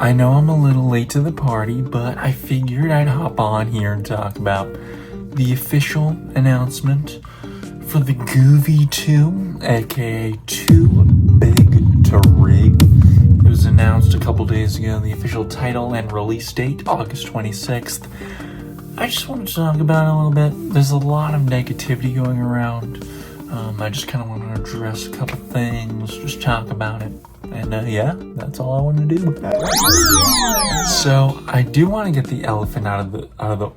I know I'm a little late to the party, but I figured I'd hop on here and talk about the official announcement for the GHOVIE 2, aka Too Big to Rig. It was announced a couple days ago, the official title and release date, August 26th. I just wanted to talk about it a little bit. There's a lot of negativity going around. I just kind of want to address a couple things, just talk about it. And yeah, that's all I want to do. So I do want to get the elephant out of the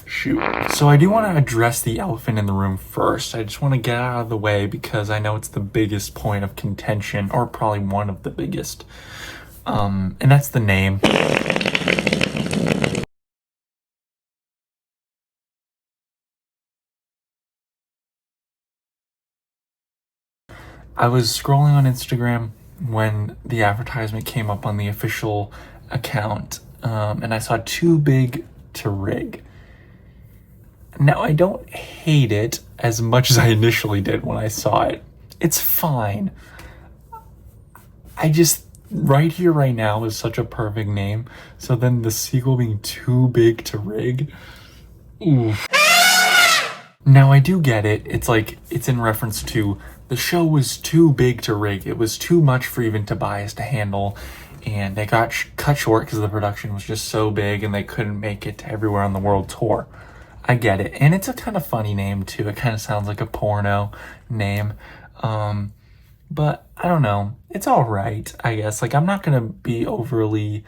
shoot. So I do want to address the elephant in the room first. I just want to get out of the way because I know it's the biggest point of contention, or probably one of the biggest. And that's the name. I was scrolling on Instagram when the advertisement came up on the official account, and I saw Too Big to Rig. Now, I don't hate it as much as I initially did when I saw it. It's fine. I just, Right Here, Right Now is such a perfect name. So then the sequel being Too Big to Rig. Ooh. Now, I do get it. It's in reference to the show was too big to rig. It was too much for even Tobias to handle. And they got cut short because the production was just so big and they couldn't make it to Everywhere on the World tour. I get it. And it's a kind of funny name, too. It kind of sounds like a porno name. But I don't know. It's all right, I guess. I'm not going to be overly,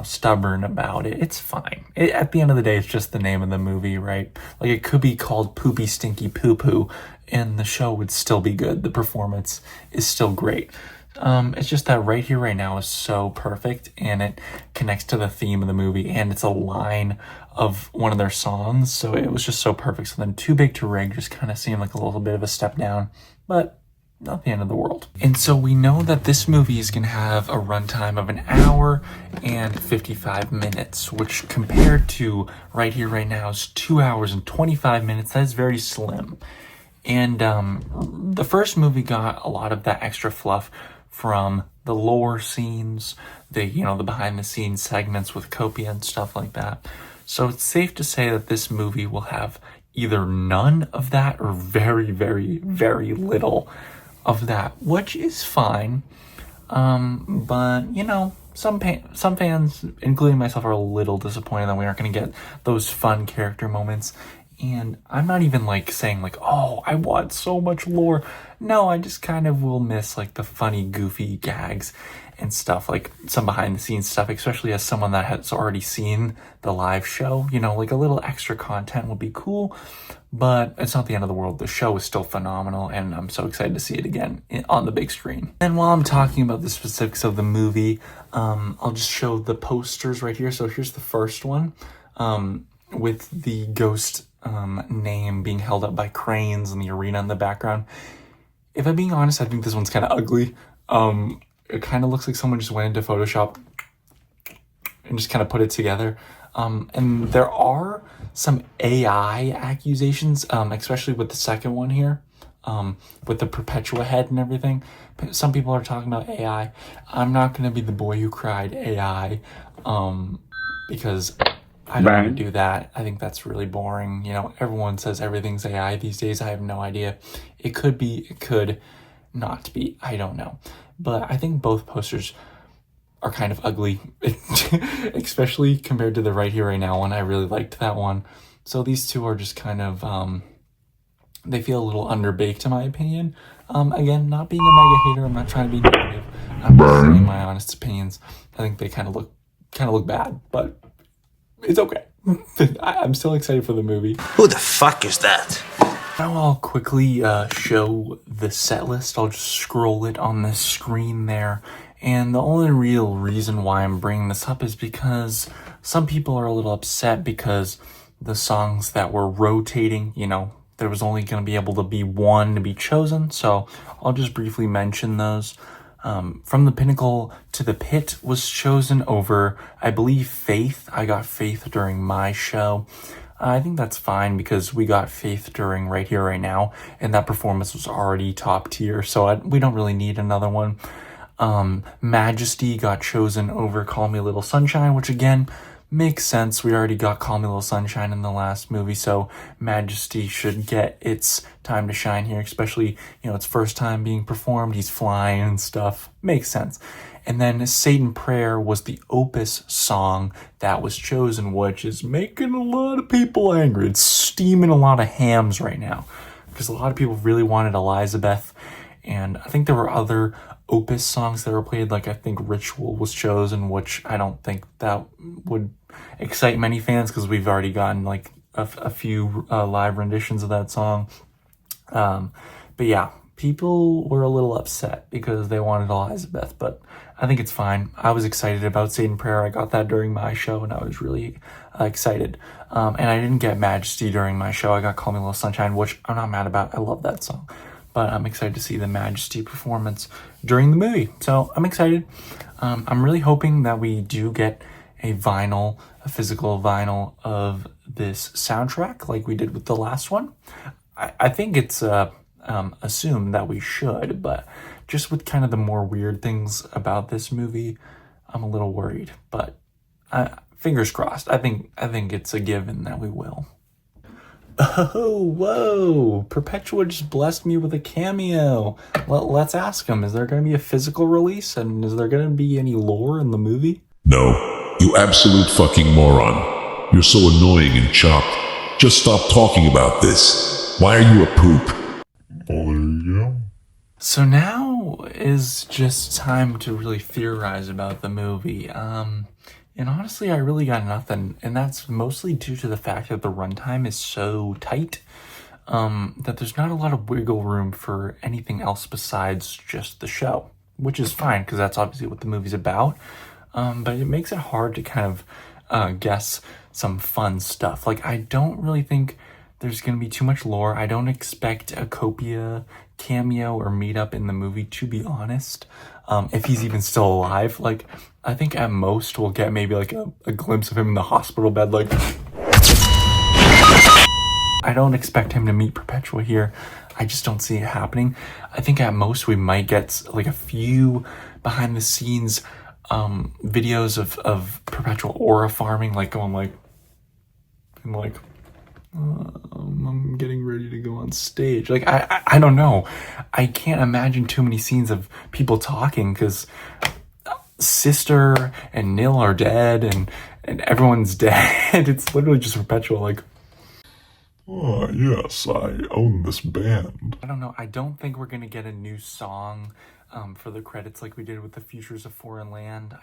stubborn about it. It's fine. At the end of the day, it's just the name of the movie, right? It could be called Poopy Stinky Poo Poo, and the show would still be good. The performance is still great. It's just that Right Here, Right Now is so perfect, and it connects to the theme of the movie, and it's a line of one of their songs, so it was just so perfect. So then Too Big to Rig just kind of seemed like a little bit of a step down, but not the end of the world. And so we know that this movie is going to have a runtime of 1 hour and 55 minutes, which compared to Right Here, Right Now's 2 hours and 25 minutes, that is very slim. And the first movie got a lot of that extra fluff from the lore scenes, the behind the scenes segments with Copia and stuff like that. So it's safe to say that this movie will have either none of that or very, very, very little of that, which is fine. But some fans, including myself, are a little disappointed that we aren't going to get those fun character moments. And I'm not even saying oh, I want so much lore. No, I just kind of will miss the funny, goofy gags and stuff, some behind the scenes stuff, especially as someone that has already seen the live show. A little extra content would be cool, but it's not the end of the world. The show is still phenomenal, and I'm so excited to see it again on the big screen. And while I'm talking about the specifics of the movie, I'll just show the posters right here. So here's the first one, with the ghost name being held up by cranes and the arena in the background. If I'm being honest, I think this one's kind of ugly. It kind of looks like someone just went into Photoshop and just kind of put it together. And there are some AI accusations, especially with the second one here, with the Perpetua head and everything. Some people are talking about AI. I'm not going to be the boy who cried AI, because I don't want to do that. I think that's really boring. Everyone says everything's AI these days. I have no idea. It could be, it could not be. I don't know. But I think both posters are kind of ugly, especially compared to the Right Here, Right Now one. I really liked that one. So these two are just kind of, they feel a little underbaked in my opinion. Again, not being a mega hater. I'm not trying to be negative. I'm just saying my honest opinions. I think they kind of look bad, but it's okay. I'm still excited for the movie. Who the fuck is that? Now I'll quickly show the set list. I'll just scroll it on the screen there. And the only real reason why I'm bringing this up is because some people are a little upset because the songs that were rotating, there was only going to be able to be one to be chosen. So I'll just briefly mention those. From the Pinnacle to the Pit was chosen over, I believe, Faith. I got Faith during my show. I think that's fine because we got Faith during Right Here, Right Now, and that performance was already top tier, so we don't really need another one. Majesty got chosen over Call Me a Little Sunshine, which again, makes sense. We already got Call Me a Little Sunshine in the last movie, so Majesty should get its time to shine here, especially, its first time being performed. He's flying and stuff. Makes sense. And then Satan Prayer was the Opus song that was chosen, which is making a lot of people angry. It's steaming a lot of hams right now because a lot of people really wanted Elizabeth. And I think there were other Opus songs that were played, like I think Ritual was chosen, which I don't think that would excite many fans because we've already gotten like a few live renditions of that song. But yeah, people were a little upset because they wanted Elizabeth, but I think it's fine. I was excited about Satan Prayer. I got that during my show and I was really excited. And I didn't get Majesty during my show. I got Call Me a Little Sunshine, which I'm not mad about. I love that song. But I'm excited to see the Majesty performance during the movie. So I'm excited. I'm really hoping that we do get a physical vinyl of this soundtrack like we did with the last one. I think it's assumed that we should, but just with kind of the more weird things about this movie, I'm a little worried. But fingers crossed. I think it's a given that we will. Oh, whoa, Perpetua just blessed me with a cameo. Let's ask him, is there going to be a physical release? And is there going to be any lore in the movie? No, you absolute fucking moron. You're so annoying and chopped. Just stop talking about this. Why are you a poop? Oh, there you go. So now is just time to really theorize about the movie. And honestly, I really got nothing. And that's mostly due to the fact that the runtime is so tight that there's not a lot of wiggle room for anything else besides just the show, which is fine because that's obviously what the movie's about. But it makes it hard to kind of guess some fun stuff. Like, I don't really think there's going to be too much lore. I don't expect a Copia cameo or meetup in the movie, to be honest. If he's even still alive. Like, I think at most we'll get maybe like a glimpse of him in the hospital bed. Like, I don't expect him to meet Perpetua here. I just don't see it happening. I think at most we might get like a few behind the scenes videos of Perpetua aura farming, like going like, and like, I'm getting ready to go on stage. Like, I don't know. I can't imagine too many scenes of people talking because Sister and Nil are dead and everyone's dead. It's literally just Perpetua like, Oh, yes, I own this band. I don't know. I don't think we're going to get a new song for the credits like we did with the Futures of Foreign Land.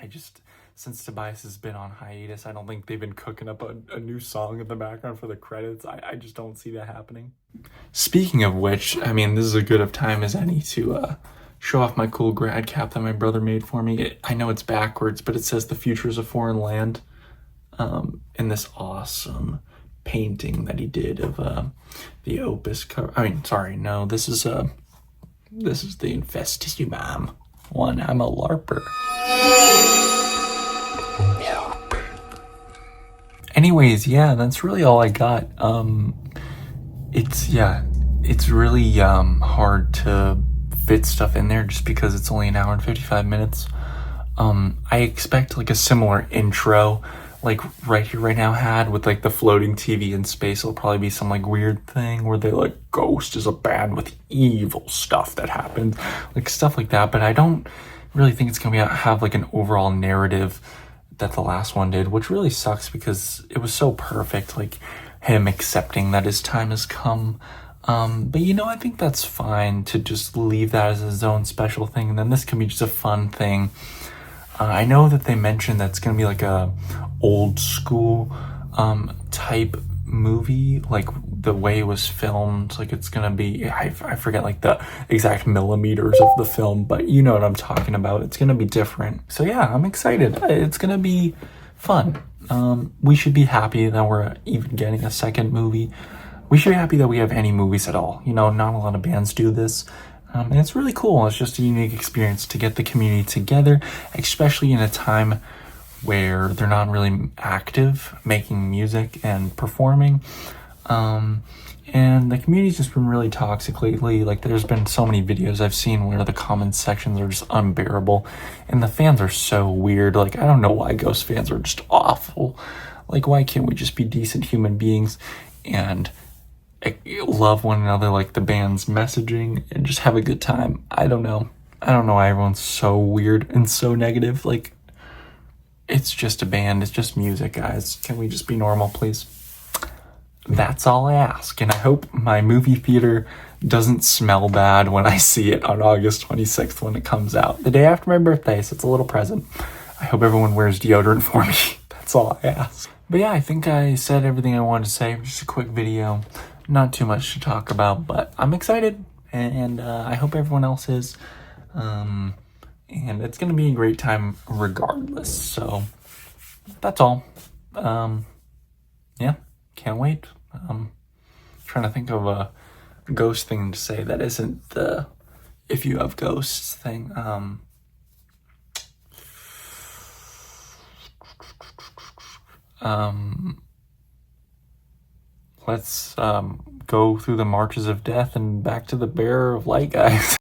Since Tobias has been on hiatus, I don't think they've been cooking up a new song in the background for the credits. I just don't see that happening. Speaking of which, I mean, this is as good of time as any to show off my cool grad cap that my brother made for me. I know it's backwards, but it says the Futures of Foreign Land in this awesome painting that he did of the Opus cover. I mean, sorry, no, this is the Infestissumam one. I'm a LARPer. Anyways, yeah, that's really all I got. It's really hard to fit stuff in there just because it's only an hour and 55 minutes. I expect like a similar intro like Right Here Right Now had with like the floating TV in space. It'll probably be some like weird thing where they like Ghost is a band with evil stuff that happened, like stuff like that. But I don't really think it's gonna have like an overall narrative that the last one did, which really sucks because it was so perfect, like him accepting that his time has come. But I think that's fine to just leave that as his own special thing, and then this can be just a fun thing. I know that they mentioned that it's gonna be like a old school type movie, like the way it was filmed. Like it's gonna be, I forget like the exact millimeters of the film, but you know what I'm talking about. It's gonna be different. So yeah, I'm excited. It's gonna be fun. We should be happy that we're even getting a second movie. We should be happy that we have any movies at all. Not a lot of bands do this. And it's really cool. It's just a unique experience to get the community together, especially in a time where they're not really active making music and performing. And the community's just been really toxic lately. Like, there's been so many videos I've seen where the comment sections are just unbearable, and the fans are so weird. Like, I don't know why Ghost fans are just awful. Like, why can't we just be decent human beings and love one another like the band's messaging and just have a good time? I don't know why everyone's so weird and so negative. Like, it's just a band, it's just music, guys. Can we just be normal, please? That's all I ask, and I hope my movie theater doesn't smell bad when I see it on August 26th when it comes out, the day after my birthday, so it's a little present. I hope everyone wears deodorant for me. That's all I ask. But yeah, I think I said everything I wanted to say. Just a quick video, not too much to talk about, but I'm excited, and I hope everyone else is. And it's gonna be a great time regardless, so that's all. Yeah, can't wait. Trying to think of a ghost thing to say that isn't the if you have ghosts thing. Let's go through the marches of death and back to the bearer of light, guys.